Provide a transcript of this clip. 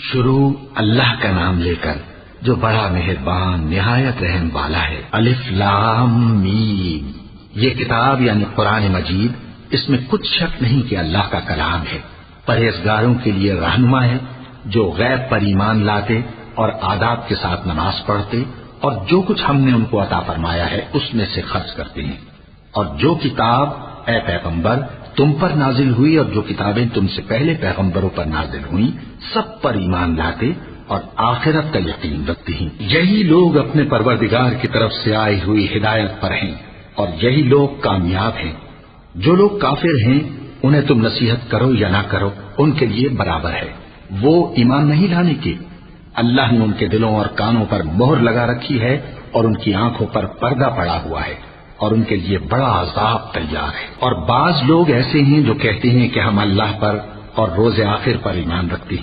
शुरू अल्लाह का नाम लेकर जो बड़ा मेहरबान निहायत रहम वाला है। अलिफ लाम मीम। ये किताब यानी कुरान मजीद, इसमें कुछ शक नहीं कि अल्लाह का कलाम है। परहेजगारों के लिए रहनुमा है जो गैब पर ईमान लाते और आदाब के साथ नमाज पढ़ते और जो कुछ हमने उनको अता फरमाया है उसमें से खर्च करते हैं। और जो किताब ए पैगंबर तुम पर नाजिल हुई और जो किताबें तुमसे पहले पैगंबरों पर नाजिल हुई सब पर ईमान लाते और आखिरत का यकीन रखते हैं। यही लोग अपने परवरदिगार की तरफ से आई हुई हिदायत पर हैं और यही लोग कामयाब हैं। जो लोग काफिर हैं उन्हें तुम नसीहत करो या ना करो उनके लिए बराबर है। वो ईमान नहीं लाने के। अल्लाह ने उनके दिलों और कानों पर मोहर लगा रखी है और उनकी आंखों पर पर्दा पड़ा हुआ है और उनके लिए बड़ा अजाब तैयार है। और बाज लोग ऐसे हैं जो कहते हैं कि हम अल्लाह पर और रोज़े आखिर पर ईमान रखते हैं।